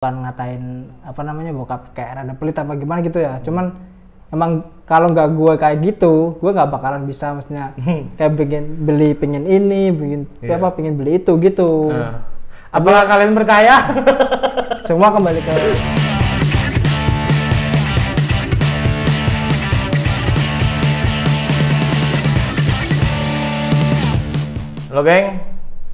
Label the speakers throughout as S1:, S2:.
S1: Bukan ngatain apa namanya bokap kayak rada pelit apa gimana gitu ya, cuman emang kalau nggak gue kayak gitu gue nggak bakalan bisa, maksudnya kayak pengen ini pengen beli itu gitu.
S2: Apakah kalian percaya?
S1: Semua kembali ke
S2: Halo geng,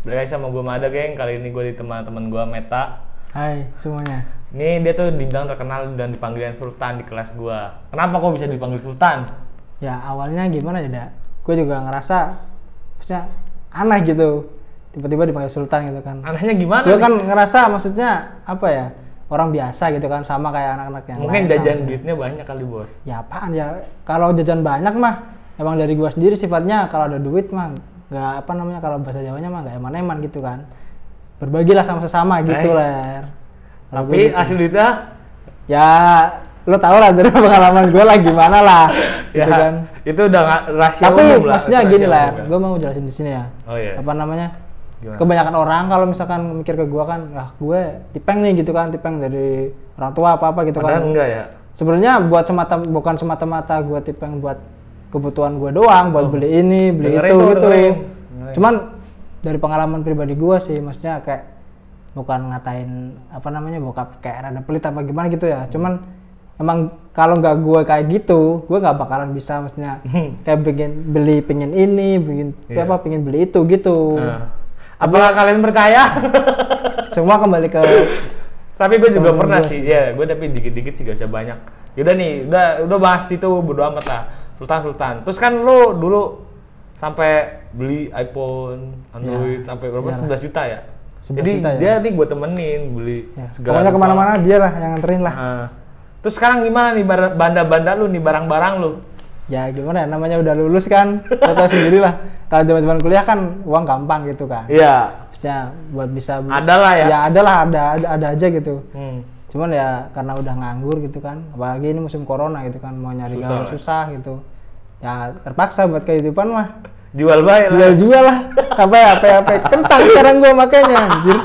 S2: balik lagi sama gue Mada geng. Kali ini gue ditemani teman gue Meta.
S1: Hai semuanya.
S2: Ini dia tuh dibilang terkenal dan dipanggilin Sultan di kelas gue. Kenapa kok bisa dipanggil Sultan?
S1: Ya awalnya gimana ya, Dak? Gue juga ngerasa maksudnya aneh gitu, tiba-tiba dipanggil Sultan gitu kan.
S2: Anehnya gimana?
S1: Gue kan ngerasa maksudnya apa ya, orang biasa gitu kan, sama kayak anak-anak yang
S2: mungkin
S1: lain
S2: jajan
S1: lah,
S2: duitnya banyak kali bos.
S1: Ya apaan ya, kalau jajan banyak mah emang dari gue sendiri sifatnya, kalau ada duit mah nggak apa namanya, kalau bahasa Jawanya mah nggak eman-eman gitu kan, berbagilah sama sesama gitu lah.
S2: Tapi
S1: gitu.
S2: hasil duitnya
S1: ya lo tau lah dari pengalaman gue lah gimana lah gitu
S2: ya,
S1: kan.
S2: itu udah rahasia
S1: Tapi
S2: umum lah.
S1: maksudnya gini lah, gue mau jelasin di sini ya.
S2: Oh iya.
S1: Apa namanya?
S2: Gimana?
S1: Kebanyakan orang kalau misalkan mikir ke gue kan, gue tipeng nih gitu kan, tipeng dari orang tua apa gitu.
S2: Padahal
S1: kan.
S2: enggak ya.
S1: Sebenarnya bukan semata-mata gue tipeng buat kebutuhan gue doang, buat beli ini, beli itu gitu. Cuman dari pengalaman pribadi gue sih, maksudnya kayak bukan ngatain apa namanya bokap kayak rada pelit apa gimana gitu ya. Cuman emang kalau nggak gue kayak gitu, gue nggak bakalan bisa, maksudnya kayak pengen ini, pengen beli itu gitu.
S2: Apakah kalian percaya?
S1: Semua kembali ke
S2: Tapi gue juga pernah sih, ya gue tapi dikit-dikit sih, gak usah banyak. Yaudah nih, udah bahas itu, bodo amat lah. Sultan. Terus kan lo dulu sampai beli iPhone, Android
S1: ya,
S2: sampai berapa? 11 juta ya?
S1: 11
S2: Jadi
S1: juta,
S2: dia
S1: ya.
S2: nih gue temenin beli
S1: ya.
S2: segala.
S1: Pokoknya kemana-mana dia lah yang nganterin lah.
S2: Terus sekarang gimana nih banda-banda lu nih, barang-barang lu?
S1: Ya gimana ya, namanya udah lulus kan, lo tau sendiri lah. Kalau zaman kuliah kan uang gampang gitu kan.
S2: Iya.
S1: Maksudnya buat bisa
S2: ada lah ya.
S1: Ya ada aja gitu. Cuman ya karena udah nganggur gitu kan, apalagi ini musim corona gitu kan, mau nyari gawe susah gitu. Ya terpaksa buat kehidupan mah.
S2: Jual
S1: lah. HP kentang sekarang gua makanya anjir.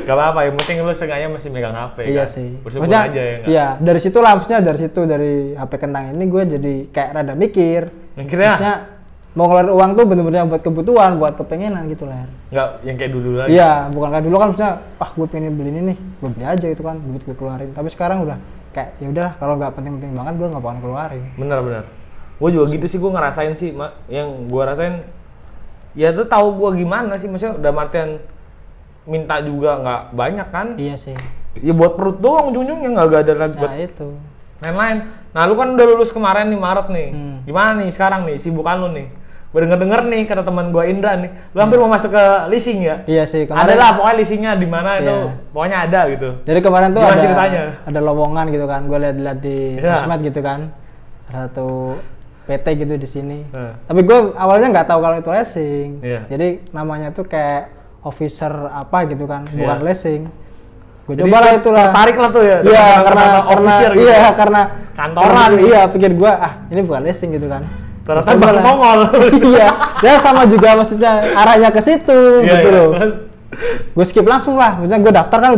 S2: Gak apa-apa, yang penting lu seenggaknya masih megang HP.
S1: Iya
S2: kan?
S1: sih.
S2: Bersyukur aja ya.
S1: Iya, dari situ dari HP kentang ini gue jadi kayak rada mikir.
S2: Mikirnya?
S1: Maksudnya mau ngeluarin uang tuh bener-bener buat kebutuhan, buat kepengenan gitu lah.
S2: Nggak yang kayak dulu lagi.
S1: Iya, bukan kayak dulu kan, maksudnya gue pengen beli ini nih, gue beli aja gitu kan, duit gue keluarin. Tapi sekarang udah kayak ya udah, kalau nggak penting-penting banget gue nggak bakalan keluarin.
S2: Bener. Gue juga gitu sih, gue ngerasain sih, yang gue rasain ya tuh tahu gue gimana sih, maksudnya udah artian minta juga nggak banyak kan. Iya
S1: sih.
S2: Ya buat perut doang ujung-ujungnya, nggak ada lagi buat
S1: itu
S2: lain-lain. Nah lu kan udah lulus kemarin nih, Maret nih. Gimana nih sekarang nih sibukan lu nih? Gue denger nih kata teman gue Indra nih, lu hampir mau masuk ke leasing ya?
S1: Iya sih, kemarin
S2: ada lah pokoknya leasingnya di mana itu, pokoknya ada gitu.
S1: Jadi kemarin tuh
S2: ceritanya?
S1: Ada lowongan gitu kan, gue lihat di sosmed gitu kan, salah satu PT gitu di sini. Tapi gue awalnya nggak tahu kalau itu leasing. Jadi namanya tuh kayak officer apa gitu kan, bukan leasing. Gue coba lah itulah.
S2: Tertarik lah tuh ya.
S1: Iya, karena
S2: officer gitu.
S1: Iya, karena
S2: kantoran.
S1: Iya, pikir gue ini bukan leasing gitu kan.
S2: Ternyata bakal nongol.
S1: Iya, ya sama juga, maksudnya arahnya ke situ gitu loh. Gue skip langsung lah, maksudnya gue daftar kan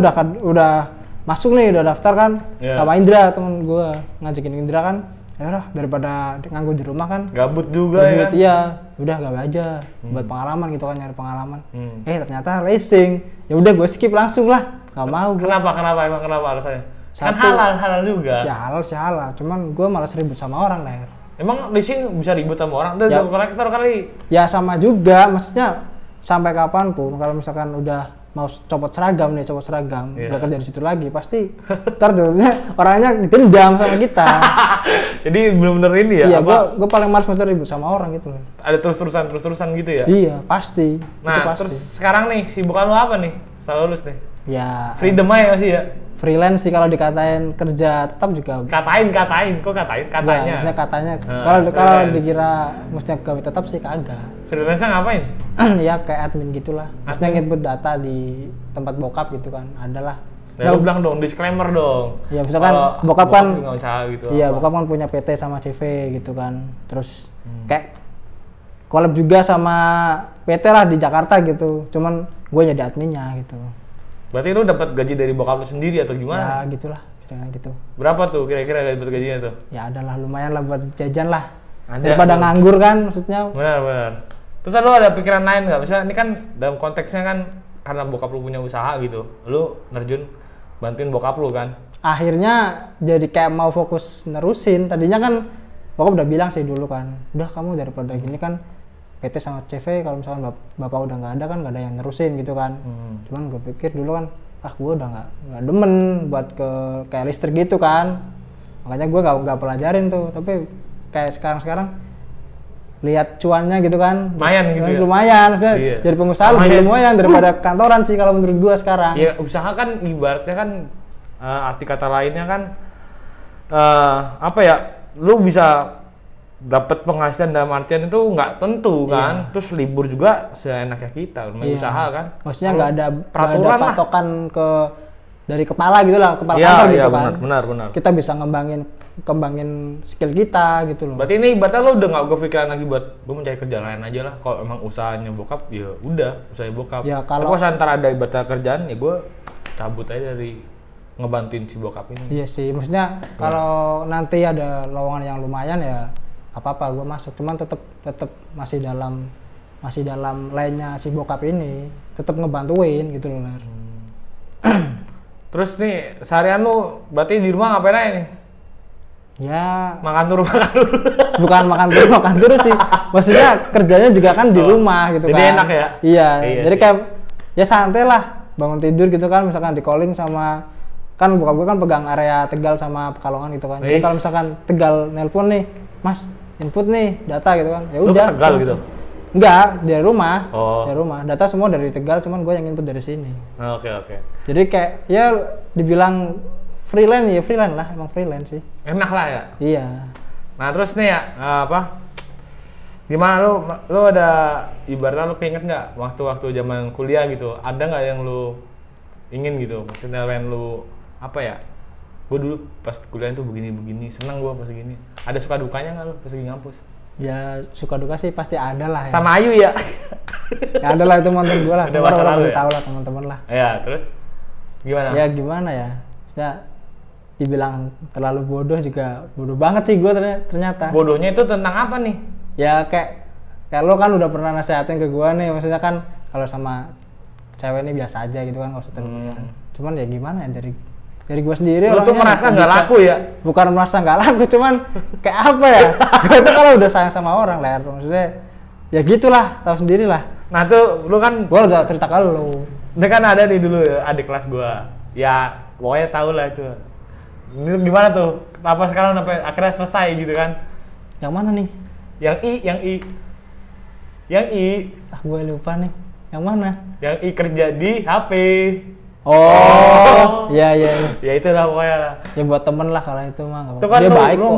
S1: udah masuk nih, udah daftar kan sama Indra, temen gue ngajakin Indra kan. Ya udah, daripada nganggur di rumah kan.
S2: Gabut juga ya.
S1: Iya, udah gawe aja buat pengalaman gitu kan, nyari pengalaman. Ternyata leasing. Ya udah gue skip langsung lah. Gak mau gue.
S2: Kenapa alasannya? Kan halal juga.
S1: Ya halal sih halal, cuman gue malas ribut sama orang lah.
S2: Emang leasing bisa ribut sama orang? Udah kolektor kali.
S1: Ya sama juga, maksudnya sampai kapanpun kalau misalkan udah mau copot seragam, udah kerja di situ lagi, pasti ntar terusnya orangnya dendam sama kita.
S2: Jadi bener-bener ini ya?
S1: Iya, gue paling malas ribut sama orang gitu loh.
S2: Ada terus-terusan gitu ya?
S1: Iya, pasti.
S2: Nah, terus sekarang nih, sibukan lu apa nih setelah lulus nih?
S1: Ya
S2: freedom aja sih ya?
S1: Freelance sih, kalau dikatain kerja tetap juga.
S2: Katanya.
S1: Maksudnya katanya. Kalau dikira maksudnya gawe tetap sih kagak.
S2: Freelance ngapain?
S1: Ya kayak admin gitulah. Maksudnya nginput data di tempat bokap gitu kan. Adalah.
S2: Lu bilang dong, disclaimer dong.
S1: Ya misalkan bokap kan
S2: gitu.
S1: Iya, bokap kan punya PT sama CV gitu kan. Terus kayak collab juga sama PT lah di Jakarta gitu. Cuman gue jadi adminnya gitu.
S2: Berarti lu dapat gaji dari bokap lu sendiri atau gimana?
S1: Ya gitulah, dengan gitu.
S2: Berapa tuh kira-kira dapat gajinya tuh?
S1: Ya adalah lumayan lah buat jajan lah.
S2: Ada,
S1: Daripada nganggur kan maksudnya.
S2: Benar. Terus lu ada pikiran lain nggak? Misalnya ini kan dalam konteksnya kan karena bokap lu punya usaha gitu, lu nerjun bantuin bokap lu kan?
S1: Akhirnya jadi kayak mau fokus nerusin. Tadinya kan bokap udah bilang sih dulu kan, udah kamu daripada gini kan PT sama CV kalau misalkan bapak udah nggak ada kan nggak ada yang nerusin gitu kan. Cuman gue pikir dulu kan, gue udah nggak demen buat kayak listrik gitu kan. Makanya gue nggak pelajarin tuh. Tapi kayak sekarang lihat cuannya gitu kan,
S2: lumayan gitu ya?
S1: Lumayan, maksudnya jadi pengusaha lebih lumayan daripada kantoran sih kalau menurut gue sekarang.
S2: Ya usaha kan ibaratnya kan arti kata lainnya kan apa ya, lu bisa dapat penghasilan dalam artian itu nggak tentu kan, terus libur juga seenaknya kita, usaha kan.
S1: Maksudnya nggak ada peraturan, patokan dari kepala gitu lah, kepala kantor gitu kan.
S2: Benar.
S1: Kita bisa kembangin skill kita gitu loh.
S2: Berarti ini berarti lo udah nggak kepikiran lagi buat gue mencari kerjaan lain aja lah. Kalau emang usahanya bokap ya udah usahanya bokap. Ya kalau antara ada ibaratnya kerjaan ya gue cabut aja dari ngebantuin si bokap ini.
S1: Iya sih, maksudnya kalau nanti ada lowongan yang lumayan ya apa-apa gue masuk. Cuman tetap masih dalam lainnya si bokap ini, tetap ngebantuin gitu loh.
S2: Terus nih seharian lu berarti di rumah ngapain aja nih?
S1: Ya
S2: makan turun.
S1: Bukan makan turun sih. Maksudnya kerjanya juga kan di rumah gitu kan.
S2: Jadi enak ya?
S1: Iya jadi kayak ya santai lah, bangun tidur gitu kan, misalkan di calling sama kan bokap gue kan pegang area Tegal sama Pekalongan gitu kan. Jadi kalau misalkan Tegal nelpon nih, Mas input nih data gitu kan. Ya udah.
S2: Tegal gitu.
S1: Enggak, dari rumah. Dari rumah. Data semua dari Tegal, cuman gue yang input dari sini.
S2: Oke.
S1: Jadi kayak ya dibilang freelance lah, emang freelance sih.
S2: Enak lah ya?
S1: Iya.
S2: Nah terus nih ya, gimana lu ada ibaratnya lu keinget nggak waktu zaman kuliah gitu, ada nggak yang lu ingin gitu, maksudnya yang lu apa ya, gue dulu pas kuliah tuh begini, seneng gue pas gini, ada suka dukanya nggak lu pas lagi ngampus?
S1: Ya suka duka sih pasti ada lah ya.
S2: Sama Ayu ya?
S1: Ya ada lah, itu mantan gue lah, semua orang pasti tahu lah teman-teman lah.
S2: Ya terus? Gimana?
S1: Ya gimana ya, dibilang terlalu bodoh juga bodoh banget sih gue ternyata.
S2: Bodohnya itu tentang apa nih?
S1: Ya kayak lo kan udah pernah nasehatin ke gue nih, maksudnya kan kalau sama cewek ini biasa aja gitu kan, nggak usah terlalu cuman ya gimana ya, dari gue sendiri
S2: lo tuh merasa nggak laku ya?
S1: Bukan merasa nggak laku, cuman kayak apa ya, gue tuh kalau udah sayang sama orang lah, maksudnya ya gitulah, tahu sendiri lah.
S2: Nah tuh lo kan
S1: gue udah cerita ke lo,
S2: ini kan ada nih dulu adik kelas gue ya, pokoknya tahu lah itu. Ini gimana tuh? Apa sekarang sampai akhirnya selesai gitu kan?
S1: Yang mana nih?
S2: Yang I.
S1: Gue lupa nih. Yang mana?
S2: Yang I kerja di HP.
S1: Oh. Iya.
S2: Ya itu lah pokoknya lah.
S1: Ya buat temen lah kalau itu mah.
S2: Itu kan dia baik kok.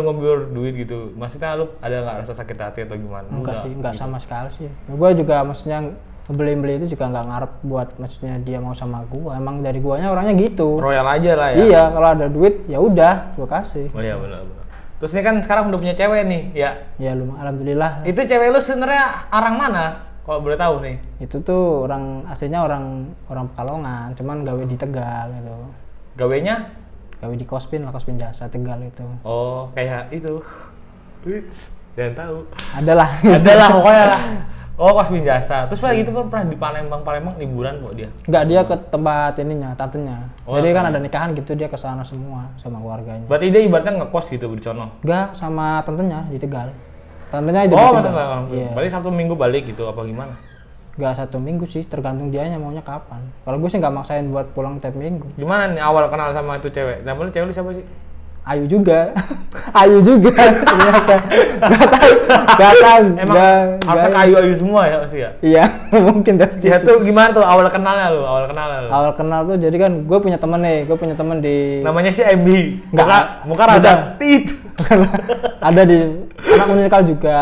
S2: Ngobiur duit gitu. Maksudnya lu ada nggak rasa sakit hati atau gimana?
S1: Enggak sih, enggak gitu. Sama sekali sih. Gue juga maksudnya beli itu juga nggak ngarep buat maksudnya dia mau sama gua, emang dari guanya orangnya gitu,
S2: royal aja lah ya.
S1: Iya, kalau ada duit ya udah gua kasih.
S2: Oh iya benar. Terus ini kan sekarang udah punya cewek nih ya?
S1: Ya alhamdulillah.
S2: Itu cewek lu sebenarnya orang mana kalau boleh tahu nih?
S1: Itu tuh aslinya orang Pekalongan, cuman gawe di Tegal gitu.
S2: Gawenya?
S1: Gawe di Kospin jasa Tegal itu.
S2: Oh kayak itu. Jangan tahu.
S1: Adalah
S2: pokoknya lah. Oh, Kospin jasa. Terus lagi itu pernah di Palembang liburan kok dia?
S1: Enggak, dia ke tempat tantenya. Jadi kan ada nikahan gitu, dia ke sana semua sama keluarganya.
S2: Berarti dia ibaratnya ngekos gitu di sono?
S1: Enggak, sama tantenya di Tegal. Tantenya itu di Tegal.
S2: Iya. Berarti Sabtu Minggu balik gitu apa gimana?
S1: Enggak 1 minggu sih, tergantung dianya maunya kapan. Kalau gue sih nggak maksain buat pulang tiap minggu.
S2: Gimana nih awal kenal sama itu cewek? Namanya cewek lu siapa sih?
S1: Ayu juga ternyata. Gak tahu.
S2: Emang harusnya ayu semua ya pasti ya? Iya,
S1: mungkin dari
S2: situ. Ya tuh gimana tuh awal kenalnya lu?
S1: Awal kenal tuh jadi kan gue punya temen di...
S2: Namanya si MB. Muka rada tit.
S1: Ada di anak Unikal juga.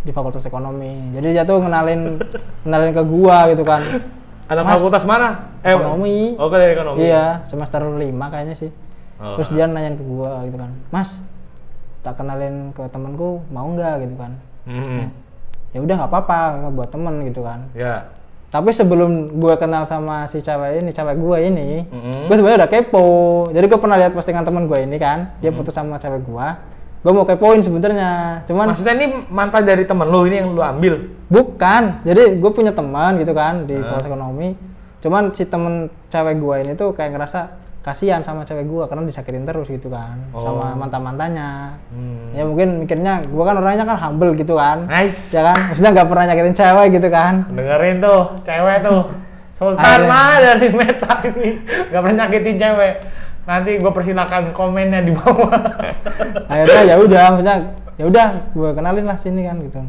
S1: Di Fakultas Ekonomi. Jadi dia tuh kenalin ke gua gitu kan.
S2: Anak fakultas mana?
S1: Ekonomi.
S2: Oh, dari ekonomi.
S1: Iya, semester 5 kayaknya sih. Terus dia nanyain ke gua gitu kan, Mas, tak kenalin ke temanku mau nggak gitu kan? Ya udah nggak apa-apa buat temen gitu kan.
S2: Ya.
S1: Tapi sebelum gue kenal sama si cewek gue ini, gue sebenarnya udah kepo. Jadi gue pernah lihat postingan temen gue ini kan, dia putus sama cewek gue mau kepoin sebenarnya. Cuman
S2: maksudnya ini mantan dari temen lu ini yang lu ambil?
S1: Bukan, jadi gue punya teman gitu kan di fakultas ekonomi. Cuman si temen cewek gue ini tuh kayak ngerasa kasihan sama cewek gue karena disakitin terus gitu kan sama mantan-mantannya. Ya mungkin mikirnya gue kan orangnya kan humble gitu kan.
S2: Nice.
S1: Ya kan, maksudnya nggak pernah nyakitin cewek gitu kan.
S2: Dengerin tuh, cewek tuh. Sultan mah dari Meta ini nggak pernah nyakitin cewek. Nanti gue persilakan komennya di bawah.
S1: Akhirnya ya udah, maksudnya ya udah gue kenalin lah sini kan gitu.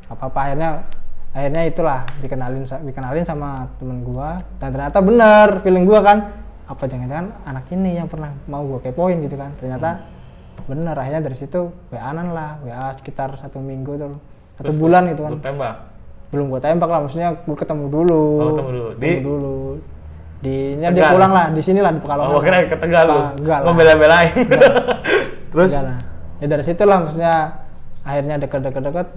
S1: Apa-apa akhirnya itulah dikenalin sama temen gue dan ternyata bener feeling gue kan. Apa jangan-jangan anak ini yang pernah mau gue kepoin gitu kan, ternyata bener. Akhirnya dari situ WA-an lah, WA sekitar 1 minggu tuh, 1 bulan gitu kan.
S2: Tembak? Belum
S1: gue tembak lah, maksudnya gue ketemu dulu. Ketemu dulu. Ini dia pulang lah, di sini lah di Pekalongan.
S2: Oh, kira ke Tegal lu?
S1: Enggak lah.
S2: Mau bela-belain? Terus?
S1: Ya dari situ lah, maksudnya akhirnya deket-deket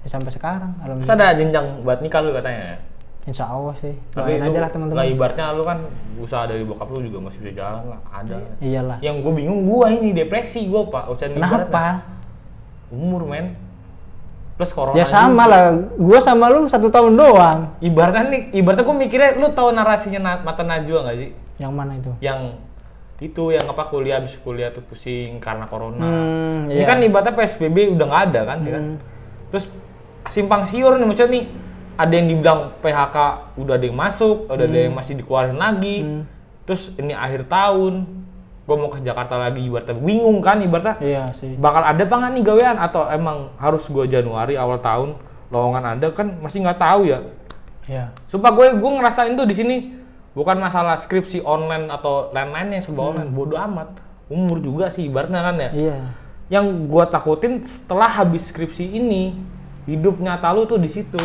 S1: ya sampai sekarang.
S2: Terus ada jenjang buat nikah lu katanya ya?
S1: Insya Allah sih.
S2: Tapi
S1: aja lah teman-teman.
S2: Lah ibaratnya lu kan usaha dari bokap lu juga masih bisa jalan lah, ada.
S1: Iyalah.
S2: Yang gue bingung ini depresi gue pak.
S1: Kenapa?
S2: Umur men. Plus corona.
S1: Ya sama juga lah. Gue sama lu 1 tahun doang.
S2: Ibaratnya gue mikirnya lu tahu narasinya Mata Najwa nggak sih?
S1: Yang mana itu?
S2: Yang itu yang apa habis kuliah tuh pusing karena corona. Ini
S1: iya.
S2: kan ibaratnya PSBB udah nggak ada kan, ya kan? Terus simpang siur nih maksudnya nih. Ada yang dibilang PHK udah ada yang masuk, ada yang masih dikeluarin lagi. Terus ini akhir tahun, gue mau ke Jakarta lagi, ibaratnya bingung kan ibaratnya.
S1: Iya sih.
S2: Bakal ada apa nggak nih gawean atau emang harus gue Januari awal tahun lowongan ada kan masih nggak tahu ya.
S1: Iya.
S2: Sumpah gue ngerasain tuh di sini bukan masalah skripsi online atau lain-lain yang serba online, bodo amat. Umur juga sih ibaratnya kan ya.
S1: Iya.
S2: Yang gue takutin setelah habis skripsi ini hidup nyata lu tuh di situ.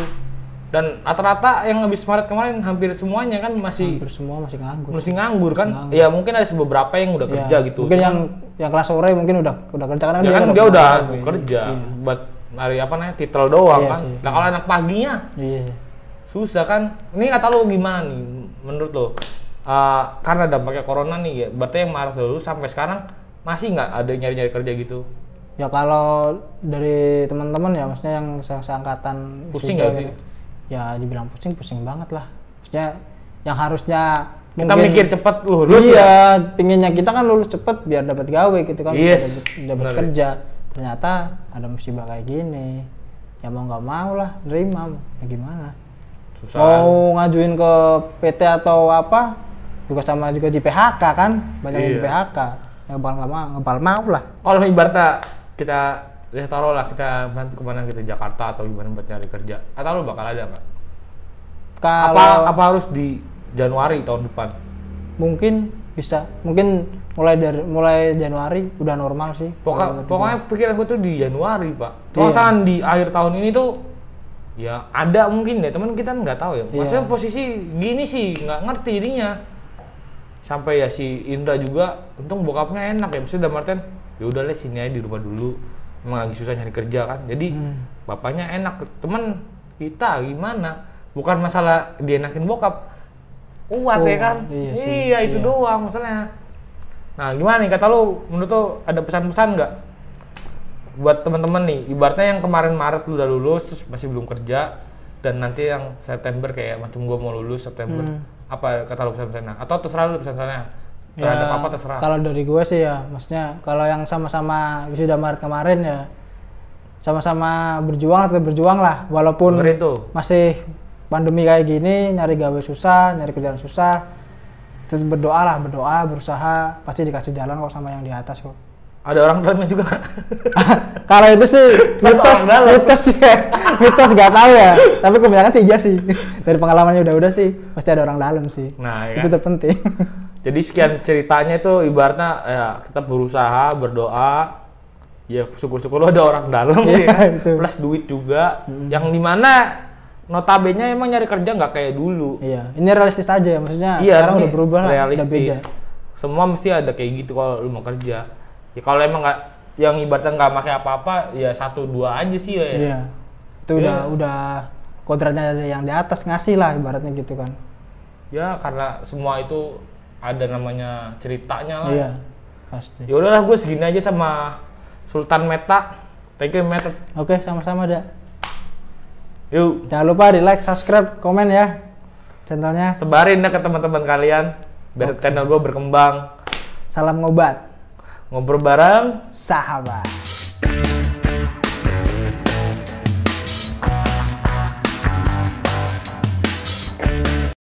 S2: Dan rata-rata yang habis Maret kemarin hampir semuanya kan
S1: hampir semua masih nganggur.
S2: Masih nganggur kan? Ya mungkin ada beberapa yang udah kerja gitu.
S1: Mungkin yang kelas sore mungkin udah kerja karena
S2: ya dia udah kerja buat nyari titel doang kan. Nah kalau anak paginya susah kan. Ini kata lu gimana nih menurut lo? Karena dampaknya corona nih ya, berarti yang Maret dulu sampai sekarang masih nggak ada nyari-nyari kerja gitu?
S1: Ya kalau dari teman-teman ya maksudnya yang seangkatan
S2: pusing nggak sih?
S1: Ya dibilang pusing banget lah. Maksudnya yang harusnya
S2: kita mikir cepet lulus
S1: ya. Pinginnya kita kan lulus cepet biar dapat gawe gitu kan, dapat kerja. Ternyata ada musibah kayak gini. Ya mau nggak mau lah, nerima. Ya gimana? Susah. Mau ngajuin ke PT atau apa? Juga sama juga di PHK kan, banyak yang di PHK. Ya nggak mau lah.
S2: Kalau ibaratnya kita taruh lah kita nanti kemana gitu Jakarta atau gimana buat nyari kerja, atau lo bakal ada nggak? Apa harus di Januari tahun depan?
S1: Mungkin bisa, mungkin mulai Januari udah normal sih.
S2: Pokoknya pikiran gue tuh di Januari pak. Kalau misalkan di akhir tahun ini tuh ya ada mungkin deh, teman kita nggak tahu ya. Maksudnya posisi gini sih nggak ngerti dirinya. Sampai ya si Indra juga, untung bokapnya enak ya, maksudnya udah Martin, ya udah sini aja di rumah dulu. Emang lagi susah nyari kerja kan, jadi bapaknya enak. Temen kita gimana? Bukan masalah dienakin bokap, kuat ya kan? Iya itu doang masalahnya. Nah gimana nih kata lu, menurut lu ada pesan-pesan nggak buat teman-teman nih? Ibaratnya yang kemarin Maret lu udah lulus terus masih belum kerja, dan nanti yang September kayak macam gua mau lulus September, apa kata lu pesan-pesannya? Atau terserah lu pesan-pesannya?
S1: Ya, apa terserah. Kalau dari gue sih ya, maksudnya kalau yang sama-sama wisuda Maret kemarin ya sama-sama berjuang lah, walaupun masih pandemi kayak gini, nyari gawe susah, nyari kerjaan susah, terus berdoa, berusaha, pasti dikasih jalan kok sama yang di atas kok.
S2: Ada orang dalamnya juga nggak?
S1: Kalau itu sih mitos nggak tahu ya, tapi kebanyakan sih iya sih. Dari pengalamannya udah sih pasti ada orang dalam sih.
S2: Nah, ya
S1: itu terpenting.
S2: Jadi sekian ceritanya itu ibaratnya ya kita berusaha, berdoa, ya syukur-syukur lo ada orang dalam ya kan? Plus duit juga, yang dimana notabene emang nyari kerja nggak kayak dulu.
S1: Iya, ini realistis aja ya, maksudnya sekarang udah berubah lah, udah beda.
S2: Semua mesti ada kayak gitu kalau lu mau kerja. Ya kalau emang nggak, yang ibaratnya nggak pakai apa-apa, ya 1-2 aja sih ya.
S1: Iya, itu udah kodratnya ada yang di atas ngasih lah ibaratnya gitu kan.
S2: Ya karena semua itu ada namanya ceritanya lah.
S1: Iya, pasti.
S2: Ya udahlah gue segini aja sama Sultan Meta. Thank you Meta.
S1: Oke, sama-sama dah.
S2: Yuk.
S1: Jangan lupa di like, subscribe, komen ya channelnya.
S2: Sebarin ya ke teman-teman kalian biar channel gue berkembang.
S1: Salam ngobat.
S2: Ngobrol bareng
S1: Sahabat.